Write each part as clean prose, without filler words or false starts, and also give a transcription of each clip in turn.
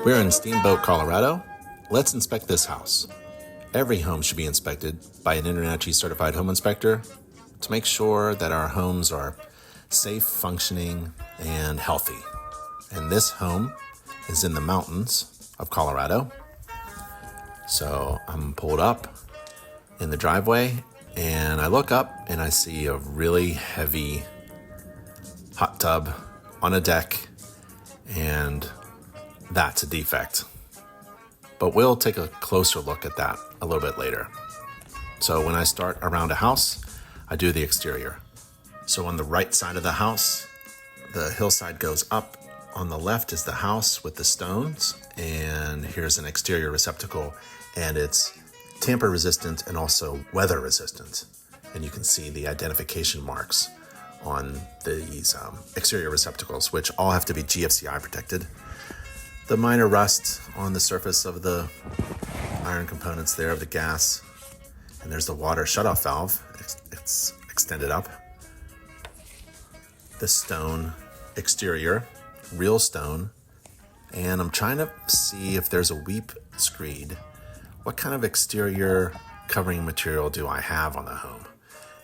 We're in Steamboat, Colorado. Let's inspect this house. Every home should be inspected by an InterNACHI certified home inspector to make sure that our homes are safe, functioning, and healthy. And this home is in the mountains of Colorado. So I'm pulled up in the driveway and I look up and I see a really heavy hot tub on a deck, and that's a defect. But we'll take a closer look at that a little bit later. So when I start around a house, I do the exterior. So on the right side of the house, the hillside goes up. On the left is the house with the stones, and here's an exterior receptacle, and it's tamper resistant and also weather resistant. And you can see the identification marks on these exterior receptacles, which all have to be GFCI protected. The minor rust on the surface of the iron components there of the gas, and there's the water shutoff valve. It's extended up. The stone exterior, real stone, and I'm trying to see if there's a weep screed. What kind of exterior covering material do I have on the home?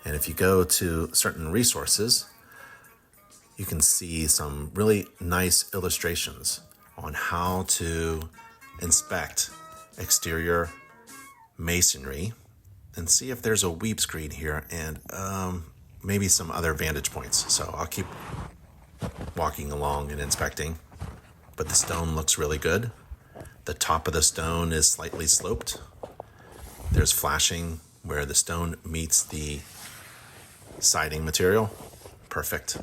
And if you go to certain resources, you can see some really nice illustrations on how to inspect exterior masonry and see if there's a weep screed here and maybe some other vantage points. So I'll keep walking along and inspecting, but the stone looks really good. The top of the stone is slightly sloped. There's flashing where the stone meets the siding material. Perfect.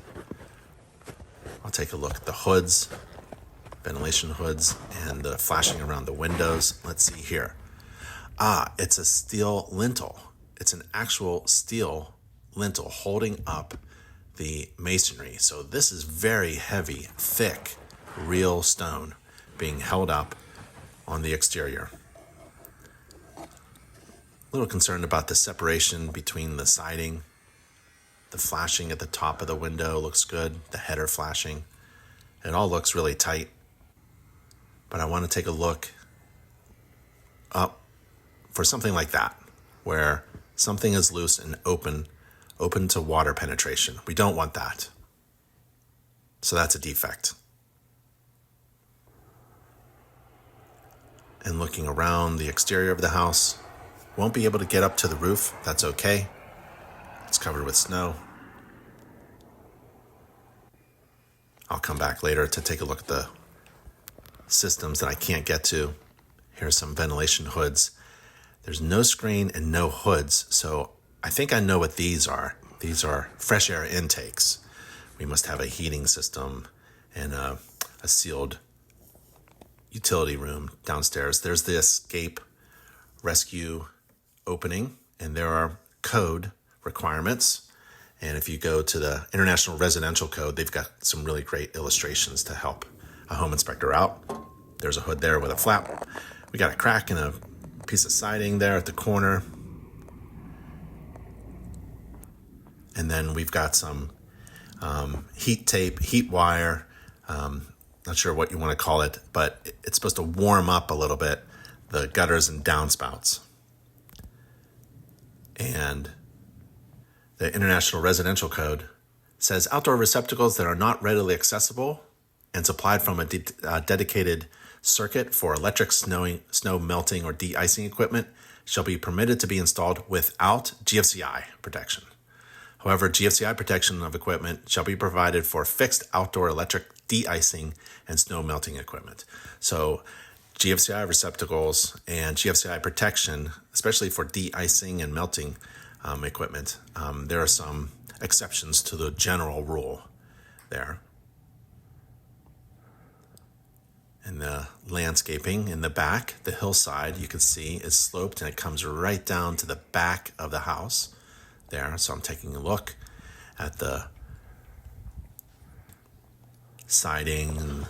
I'll take a look at the hoods, ventilation hoods, and the flashing around the windows. Let's see here. It's a steel lintel. It's an actual steel lintel holding up the masonry. So this is very heavy, thick, real stone being held up on the exterior. A little concerned about the separation between the siding. The flashing at the top of the window looks good. The header flashing. It all looks really tight. But I want to take a look up for something like that, where something is loose and open to water penetration. We don't want that. So that's a defect. And looking around the exterior of the house, won't be able to get up to the roof. That's okay. It's covered with snow. I'll come back later to take a look at the systems that I can't get to. Here's some ventilation hoods. There's no screen and no hoods, so I think I know what these are. These are fresh air intakes. We must have a heating system and a sealed utility room downstairs. There's the escape rescue opening, and there are code requirements. And if you go to the International Residential Code, they've got some really great illustrations to help a home inspector out. There's a hood there with a flap. We got a crack in a piece of siding there at the corner. And then we've got some heat tape, heat wire, not sure what you want to call it, but it's supposed to warm up a little bit the gutters and downspouts. And the International Residential Code says outdoor receptacles that are not readily accessible and supplied from a dedicated circuit for electric snow melting or de-icing equipment shall be permitted to be installed without GFCI protection. However, GFCI protection of equipment shall be provided for fixed outdoor electric de-icing and snow melting equipment. So GFCI receptacles and GFCI protection, especially for de-icing and melting equipment, there are some exceptions to the general rule there. And the landscaping in the back, the hillside, you can see is sloped and it comes right down to the back of the house there. So I'm taking a look at the siding and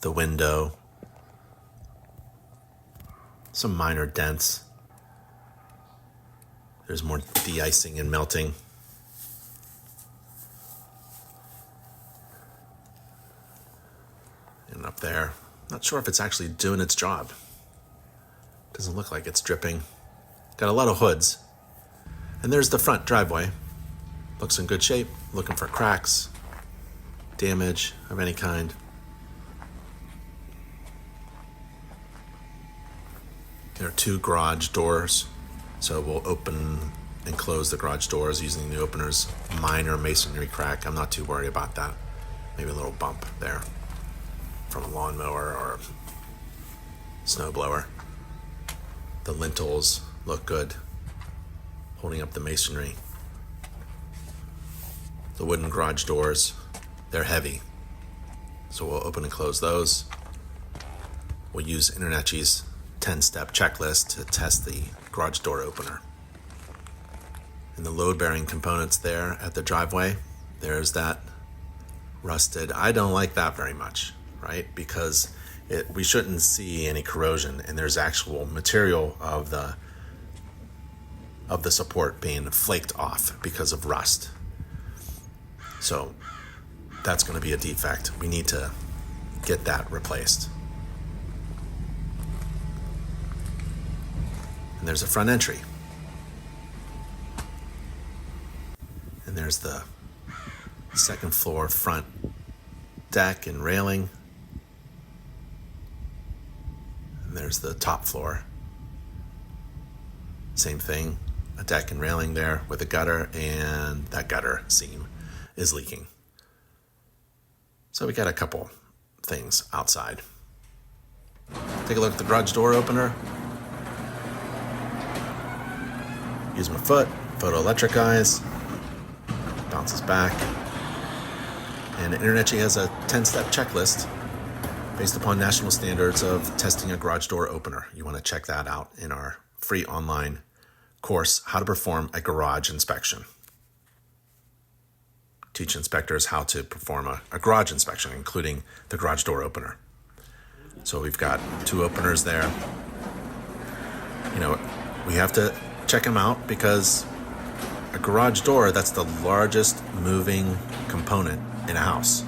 the window. Some minor dents. There's more de-icing and melting. up there. Not sure if it's actually doing its job. Doesn't look like it's dripping. Got a lot of hoods. And there's the front driveway. Looks in good shape. Looking for cracks, damage of any kind. There are 2 garage doors, so we'll open and close the garage doors using the openers. Minor masonry crack, I'm not too worried about that. Maybe a little bump there from a lawnmower or a snowblower. The lintels look good, holding up the masonry. The wooden garage doors, they're heavy, so we'll open and close those. We'll use InterNACHI's 10-step checklist to test the garage door opener. And the load-bearing components there at the driveway, there's that rusted. I don't like that very much, right? Because we shouldn't see any corrosion, and there's actual material of the support being flaked off because of rust. So that's going to be a defect. We need to get that replaced. And there's a front entry. And there's the second floor front deck and railing. And there's the top floor. Same thing, a deck and railing there with a gutter, and that gutter seam is leaking. So we got a couple things outside. Take a look at the garage door opener. Use my foot, photoelectric eyes, bounces back. And InterNACHI has a 10-step checklist based upon national standards of testing a garage door opener. You want to check that out in our free online course, How to Perform a Garage Inspection. Teach inspectors how to perform a garage inspection, including the garage door opener. So we've got 2 openers there. You know, we have to check them out because a garage door, that's the largest moving component in a house.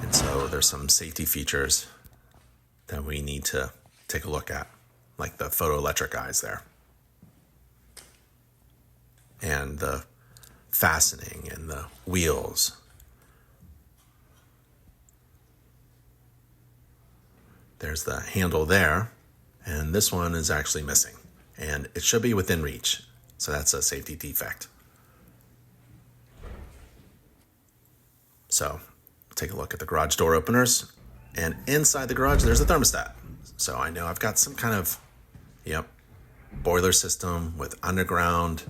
And so there's some safety features that we need to take a look at, like the photoelectric eyes there. And the fastening and the wheels. There's the handle there, and this one is actually missing. And it should be within reach, so that's a safety defect. So take a look at the garage door openers, and inside the garage there's a thermostat. So I know I've got some kind of boiler system with underground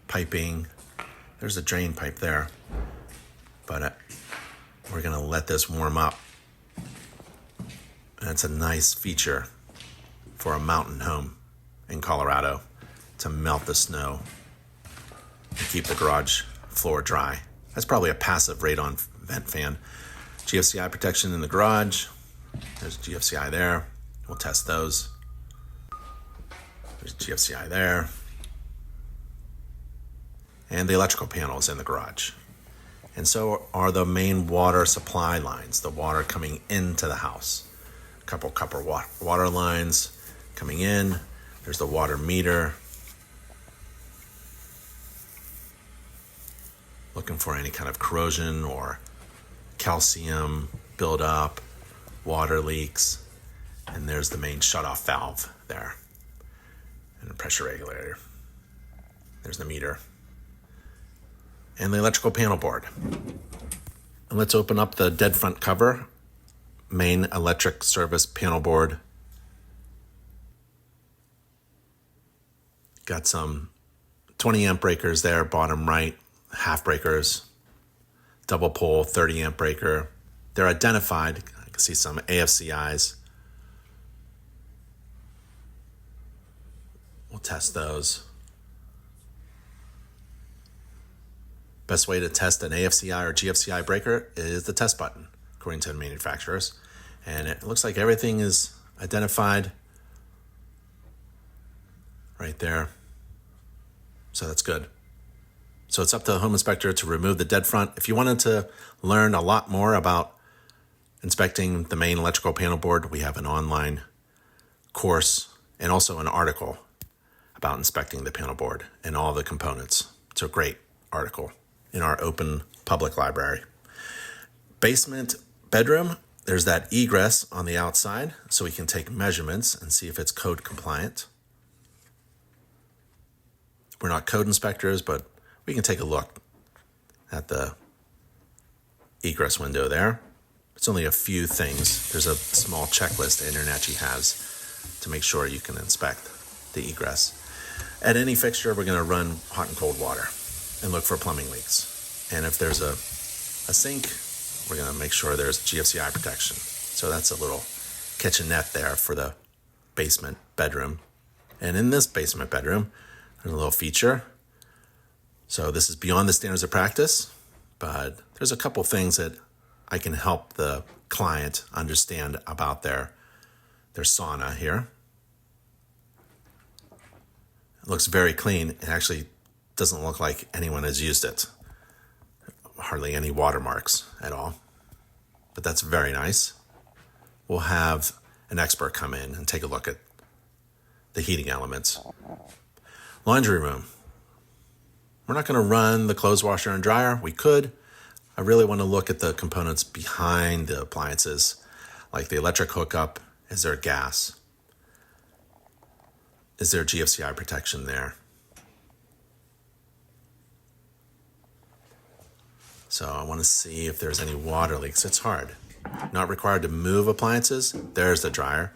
piping. There's a drain pipe there, but we're gonna let this warm up. And it's a nice feature for a mountain home in Colorado to melt the snow and keep the garage floor dry. That's probably a passive radon vent fan. GFCI protection in the garage. There's GFCI there. We'll test those. There's GFCI there. And the electrical panels in the garage. And so are the main water supply lines, the water coming into the house. A couple copper water lines coming in. There's the water meter. Looking for any kind of corrosion or calcium buildup, water leaks. And there's the main shutoff valve there. And the pressure regulator. There's the meter. And the electrical panel board. And let's open up the dead front cover. Main electric service panel board. Got some 20 amp breakers there, bottom right, half breakers, double pole 30 amp breaker. They're identified. I can see some AFCIs. We'll test those. Best way to test an AFCI or GFCI breaker is the test button, according to the manufacturers. And it looks like everything is identified right there. So that's good. So it's up to the home inspector to remove the dead front. If you wanted to learn a lot more about inspecting the main electrical panel board, we have an online course and also an article about inspecting the panel board and all the components. It's a great article in our open public library. Basement bedroom, there's that egress on the outside, so we can take measurements and see if it's code compliant. We're not code inspectors, but we can take a look at the egress window there. It's only a few things. There's a small checklist that InterNACHI has to make sure you can inspect the egress. At any fixture, we're going to run hot and cold water and look for plumbing leaks. And if there's a sink, we're going to make sure there's GFCI protection. So that's a little kitchenette there for the basement bedroom. And in this basement bedroom, there's a little feature. So this is beyond the standards of practice, but there's a couple things that I can help the client understand about their sauna here. It looks very clean. It actually doesn't look like anyone has used it. Hardly any watermarks at all. But that's very nice. We'll have an expert come in and take a look at the heating elements. Laundry room. We're not going to run the clothes washer and dryer. We could. I really want to look at the components behind the appliances, like the electric hookup. Is there gas? Is there GFCI protection there? So I want to see if there's any water leaks. It's hard. Not required to move appliances. There's the dryer.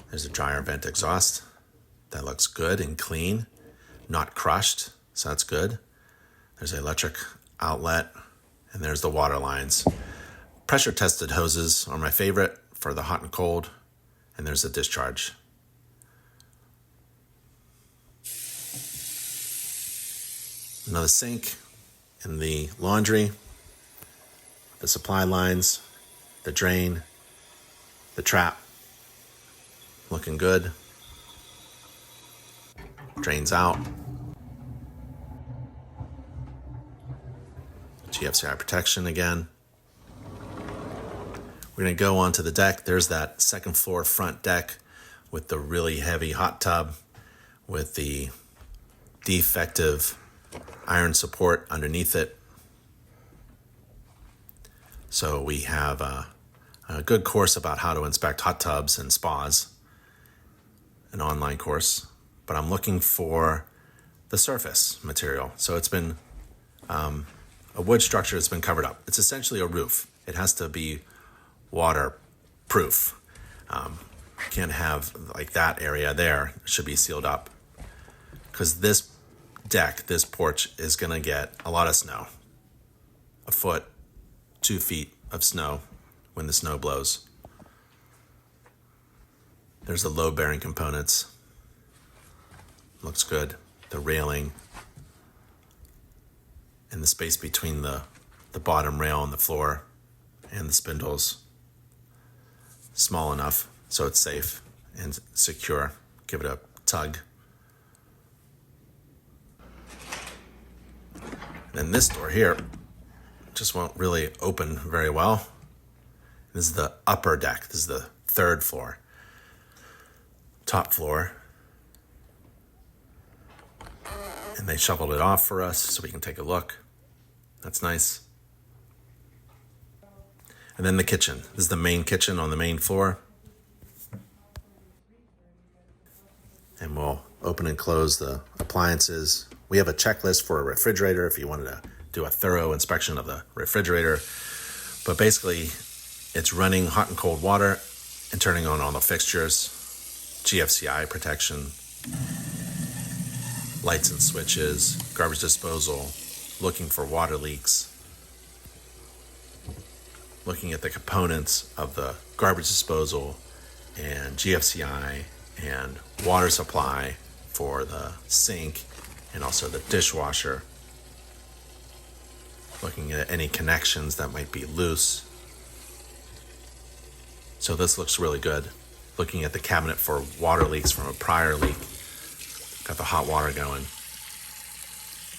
There's a dryer vent exhaust. That looks good and clean, not crushed, so that's good. There's an electric outlet, and there's the water lines. Pressure tested hoses are my favorite for the hot and cold, and there's a discharge. Another sink in the laundry, the supply lines, the drain, the trap, looking good. Drains out. GFCI protection again. We're going to go onto the deck. There's that second floor front deck with the really heavy hot tub with the defective iron support underneath it. So we have a good course about how to inspect hot tubs and spas, an online course. But I'm looking for the surface material. So it's been a wood structure that's been covered up. It's essentially a roof. It has to be waterproof. Can't have like that area there. It should be sealed up. Because this deck, this porch is going to get a lot of snow. A foot, 2 feet of snow when the snow blows. There's the load-bearing components. Looks good. The railing and the space between the bottom rail and the floor and the spindles. Small enough so it's safe and secure. Give it a tug. And this door here just won't really open very well. This is the upper deck. This is the third floor. Top floor. And they shoveled it off for us so we can take a look. That's nice. And then the kitchen. This is the main kitchen on the main floor. And we'll open and close the appliances. We have a checklist for a refrigerator if you wanted to do a thorough inspection of the refrigerator. But basically, it's running hot and cold water and turning on all the fixtures, GFCI protection, lights and switches, garbage disposal, looking for water leaks, looking at the components of the garbage disposal and GFCI and water supply for the sink and also the dishwasher, looking at any connections that might be loose. So this looks really good. Looking at the cabinet for water leaks from a prior leak. Got the hot water going.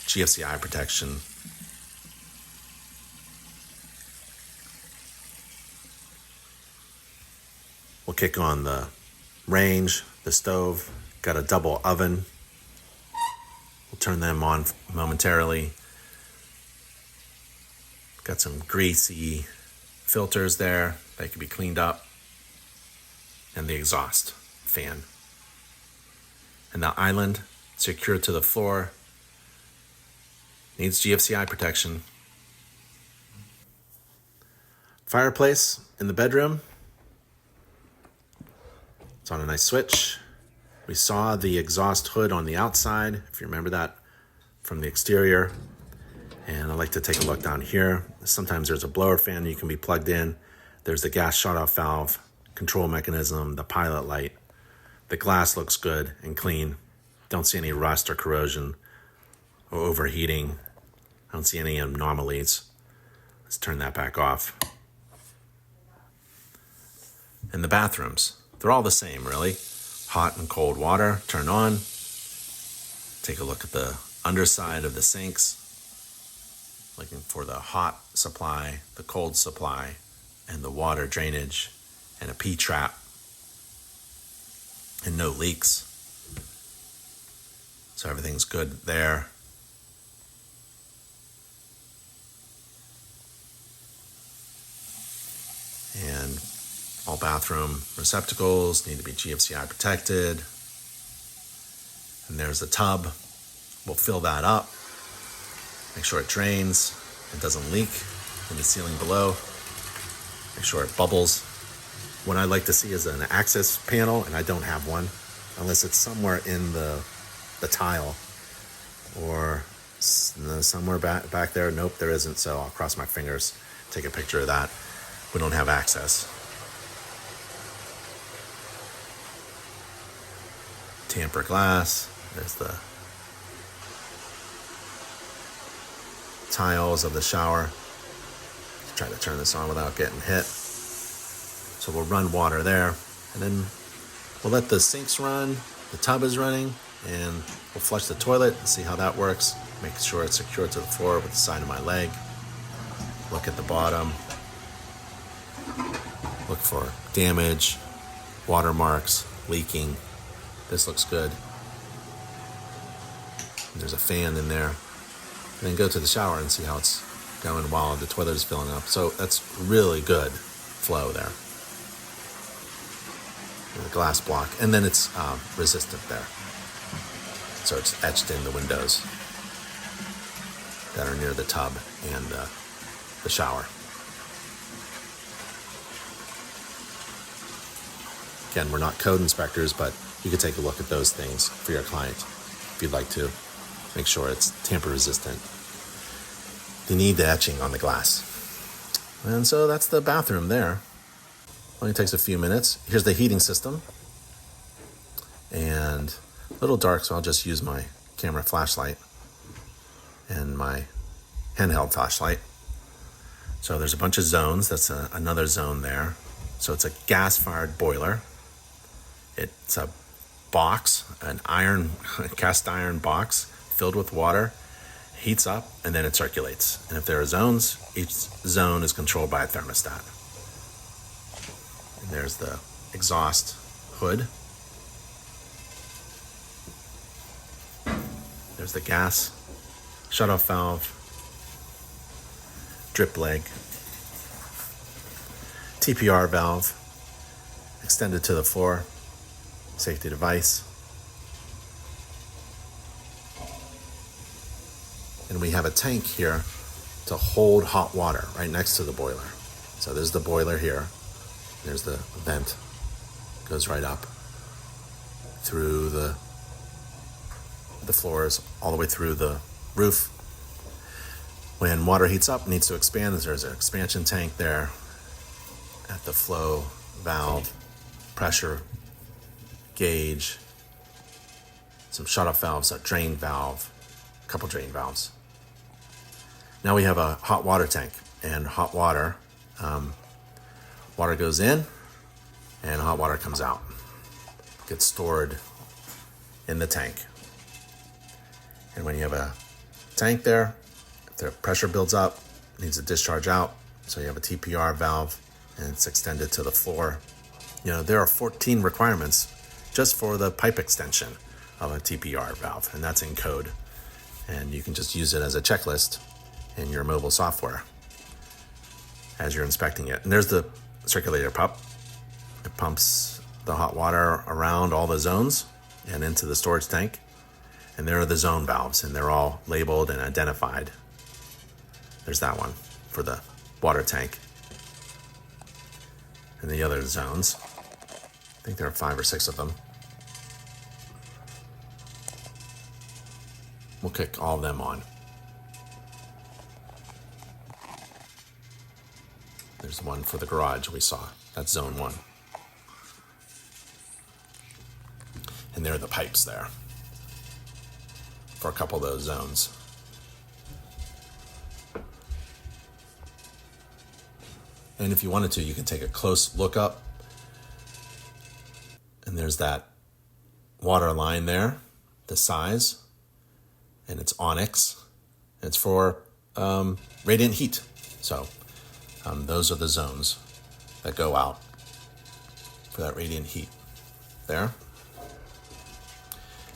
GFCI protection. We'll kick on the range, the stove, got a double oven. We'll turn them on momentarily. Got some greasy filters there that can be cleaned up. And the exhaust fan. And the island, secured to the floor, needs GFCI protection. Fireplace in the bedroom. It's on a nice switch. We saw the exhaust hood on the outside, if you remember that from the exterior. And I like to take a look down here. Sometimes there's a blower fan you can be plugged in. There's the gas shut-off valve, control mechanism, the pilot light. The glass looks good and clean. Don't see any rust or corrosion or overheating. I don't see any anomalies. Let's turn that back off. And the bathrooms, they're all the same, really. Hot and cold water, turn on. Take a look at the underside of the sinks. Looking for the hot supply, the cold supply, and the water drainage, and a P-trap, and no leaks. So everything's good there. And all bathroom receptacles need to be GFCI protected. And there's the tub. We'll fill that up. Make sure it drains. It doesn't leak in the ceiling below. Make sure it bubbles. What I like to see is an access panel, and I don't have one, unless it's somewhere in the tile or somewhere back there. Nope, there isn't, so I'll cross my fingers, take a picture of that. We don't have access. Tamper glass. There's the tiles of the shower. Try to turn this on without getting hit. So we'll run water there, and then we'll let the sinks run. The tub is running, and we'll flush the toilet and see how that works. Make sure it's secured to the floor with the side of my leg. Look at the bottom. Look for damage, watermarks, leaking. This looks good. And there's a fan in there. And then go to the shower and see how it's going while the toilet is filling up. So that's really good flow there. And the glass block. And then it's resistant there. So it's etched in the windows that are near the tub and the shower. Again, we're not code inspectors, but you could take a look at those things for your client if you'd like to. Make sure it's tamper resistant. You need the etching on the glass. And so that's the bathroom there. Only takes a few minutes. Here's the heating system. And a little dark, so I'll just use my camera flashlight and my handheld flashlight. So there's a bunch of zones. That's another zone there. So it's a gas-fired boiler. It's a box, an cast iron box filled with water, heats up, and then it circulates. And if there are zones, each zone is controlled by a thermostat. And there's the exhaust hood. There's the gas shutoff valve, drip leg, TPR valve, extended to the floor, safety device. And we have a tank here to hold hot water right next to the boiler. So there's the boiler here. There's the vent. Goes right up through the floors, all the way through the roof. When water heats up, it needs to expand. There's an expansion tank there at the flow valve, pressure gauge, some shutoff valves, a drain valve, a couple drain valves. Now we have a hot water tank, and hot water, water goes in and hot water comes out. Gets stored in the tank. And when you have a tank there, if the pressure builds up, it needs to discharge out. So you have a TPR valve, and it's extended to the floor. You know, there are 14 requirements just for the pipe extension of a TPR valve, and that's in code. And you can just use it as a checklist in your mobile software as you're inspecting it. And there's the circulator pump. It pumps the hot water around all the zones and into the storage tank. And there are the zone valves, and they're all labeled and identified. There's that one for the water tank. And the other zones, I think there are 5 or 6 of them. We'll kick all of them on. There's one for the garage we saw. That's zone 1. And there are the pipes there for a couple of those zones. And if you wanted to, you can take a close look up. And there's that water line there, the size, and it's onyx. It's for radiant heat. So those are the zones that go out for that radiant heat there.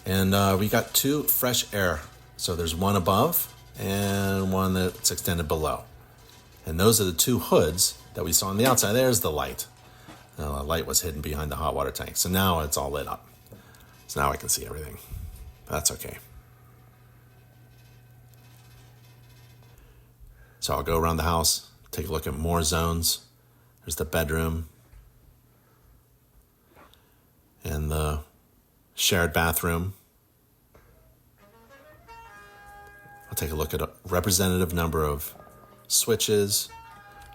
And we got 2 fresh air. So there's one above and one that's extended below. And those are the 2 hoods that we saw on the outside. There's the light. The light was hidden behind the hot water tank. So now it's all lit up. So now I can see everything. That's okay. So I'll go around the house, take a look at more zones. There's the bedroom and the shared bathroom. I'll take a look at a representative number of switches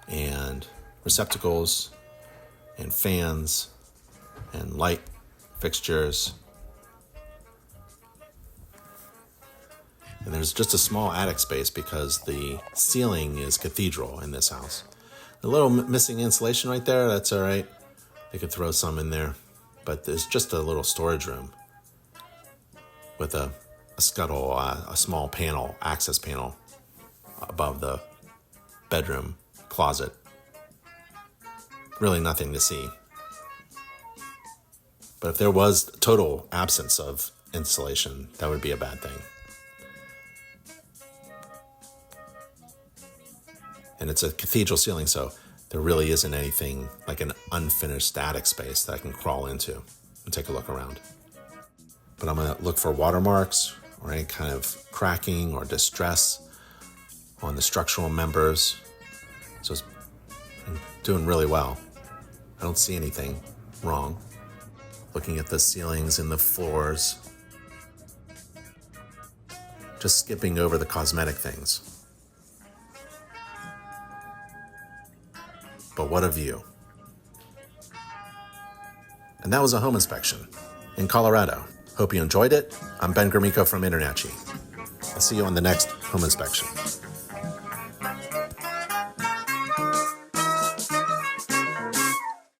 and receptacles and fans and light fixtures. And there's just a small attic space because the ceiling is cathedral in this house. A little missing insulation right there, that's all right. They could throw some in there. But there's just a little storage room with a scuttle, a small panel, access panel above the bedroom closet. Really nothing to see. But if there was total absence of insulation, that would be a bad thing. And it's a cathedral ceiling, so there really isn't anything like an unfinished attic space that I can crawl into and take a look around. But I'm going to look for watermarks or any kind of cracking or distress on the structural members. So it's doing really well. I don't see anything wrong. Looking at the ceilings and the floors. Just skipping over the cosmetic things. But what a view. And that was a home inspection in Colorado. Hope you enjoyed it. I'm Ben Gromyko from InterNACHI. I'll see you on the next home inspection.